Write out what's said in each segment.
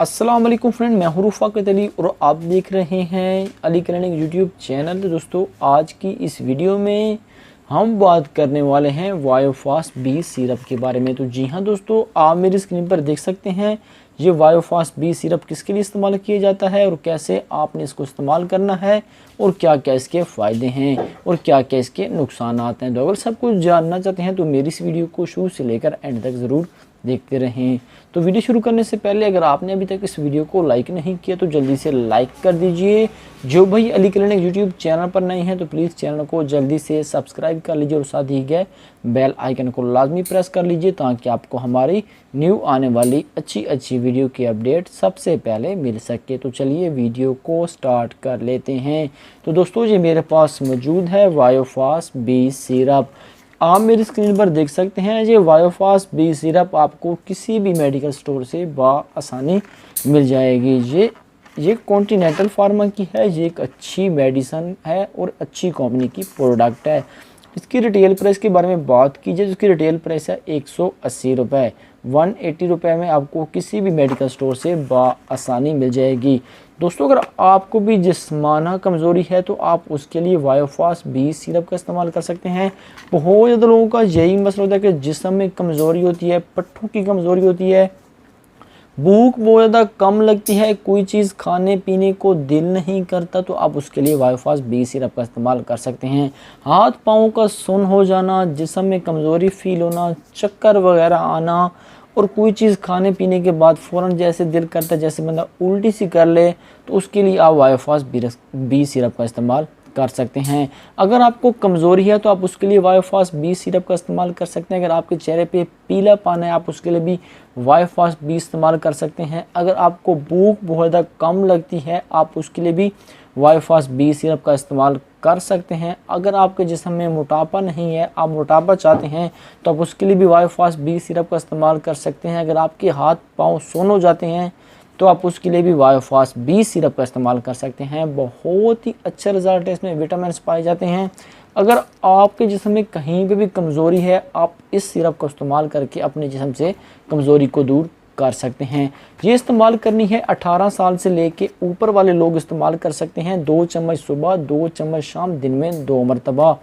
अस्सलाम वालेकुम फ्रेंड, मैं हूं रुफ़ाक़त अली और आप देख रहे हैं अली क्लिनिक यूट्यूब चैनल। तो दोस्तों, आज की इस वीडियो में हम बात करने वाले हैं वायोफास्ट बी सिरप के बारे में। तो जी हाँ दोस्तों, आप मेरी स्क्रीन पर देख सकते हैं ये वायोफास्ट बी सिरप किसके लिए इस्तेमाल किया जाता है और कैसे आपने इसको इस्तेमाल करना है और क्या क्या इसके फ़ायदे हैं और क्या क्या इसके नुकसान हैं। तो अगर सब कुछ जानना चाहते हैं तो मेरी इस वीडियो को शुरू से लेकर एंड तक ज़रूर देखते रहें। तो वीडियो शुरू करने से पहले अगर आपने अभी तक इस वीडियो को लाइक नहीं किया तो जल्दी से लाइक कर दीजिए। जो भाई अली क्लिनिक यूट्यूब चैनल पर नए हैं तो प्लीज़ चैनल को जल्दी से सब्सक्राइब कर लीजिए और साथ ही गए बेल आइकन को लाजमी प्रेस कर लीजिए ताकि आपको हमारी न्यू आने वाली अच्छी वीडियो की अपडेट सबसे पहले मिल सके। तो चलिए वीडियो को स्टार्ट कर लेते हैं। तो दोस्तों, ये मेरे पास मौजूद है वायोफास्ट बी सिरप। आप मेरी स्क्रीन पर देख सकते हैं ये वायोफास्ट बी सिरप आपको किसी भी मेडिकल स्टोर से आसानी मिल जाएगी। ये कॉन्टिनेंटल फार्मा की है। ये एक अच्छी मेडिसन है और अच्छी कंपनी की प्रोडक्ट है। इसकी रिटेल प्राइस के बारे में बात कीजिए तो इसकी रिटेल प्राइस है 180 रुपये। 180 रुपये में आपको किसी भी मेडिकल स्टोर से आसानी मिल जाएगी। दोस्तों, अगर आपको भी जिस्माना कमज़ोरी है तो आप उसके लिए वायोफास्ट बी सिरप का इस्तेमाल कर सकते हैं। बहुत ज़्यादा लोगों का यही मसला होता है कि जिस्म में कमज़ोरी होती है, पट्ठों की कमज़ोरी होती है, भूख बहुत ज़्यादा कम लगती है, कोई चीज़ खाने पीने को दिल नहीं करता, तो आप उसके लिए वायोफास्ट बी सिरप का इस्तेमाल कर सकते हैं। हाथ पाँव का सुन्न हो जाना, जिस्म में कमज़ोरी फील होना, चक्कर वगैरह आना और कोई चीज़ खाने पीने के बाद फ़ौरन जैसे दिल करता है जैसे बंदा उल्टी सी कर ले, तो उसके लिए आप वायोफास्ट बी सिरप का इस्तेमाल कर सकते हैं। अगर आपको कमज़ोरी है तो आप उसके लिए वायोफास्ट बी सिरप का इस्तेमाल कर सकते हैं। अगर आपके चेहरे पे पीलापन है आप उसके लिए भी वायोफास्ट बी इस्तेमाल कर सकते हैं। अगर आपको भूख बहुत ज़्यादा कम लगती है आप उसके लिए भी वायोफास्ट बी सिरप का इस्तेमाल कर सकते हैं। अगर आपके जिस्म में मोटापा नहीं है, आप मोटापा चाहते हैं, तो आप उसके लिए भी वायोफास्ट बी सिरप का इस्तेमाल कर सकते हैं। अगर आपके हाथ पाँव सुन्न हो जाते हैं तो आप उसके लिए भी वायोफास्ट बी सिरप का इस्तेमाल कर सकते हैं। बहुत ही अच्छा रिजल्ट है, इसमें विटामिन पाए जाते हैं। अगर आपके जिस्म में कहीं पे भी कमज़ोरी है आप इस सिरप का इस्तेमाल करके अपने जिस्म से कमज़ोरी को दूर कर सकते हैं। ये इस्तेमाल करनी है 18 साल से लेके ऊपर वाले लोग इस्तेमाल कर सकते हैं। 2 चम्मच सुबह, 2 चम्मच शाम, दिन में 2 मरतबा।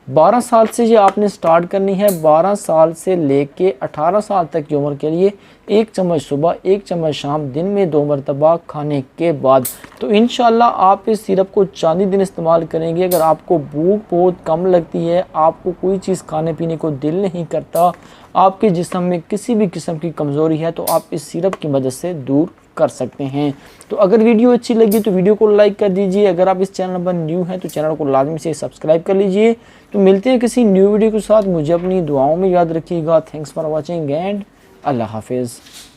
12 साल से ये आपने स्टार्ट करनी है। 12 साल से लेके 18 साल तक की उम्र के लिए 1 चम्मच सुबह, 1 चम्मच शाम, दिन में 2 मरतबा खाने के बाद। तो इंशाल्लाह आप इस सिरप को 40 दिन इस्तेमाल करेंगे। अगर आपको भूख बहुत कम लगती है, आपको कोई चीज़ खाने पीने को दिल नहीं करता, आपके जिस्म में किसी भी किस्म की कमज़ोरी है, तो आप इस सिरप की मदद से दूर कर सकते हैं। तो अगर वीडियो अच्छी लगी तो वीडियो को लाइक कर दीजिए। अगर आप इस चैनल पर न्यू हैं तो चैनल को लाजमी से सब्सक्राइब कर लीजिए। तो मिलते हैं किसी न्यू वीडियो के साथ। मुझे अपनी दुआओं में याद रखिएगा। थैंक्स फॉर वॉचिंग एंड अल्लाह हाफिज़।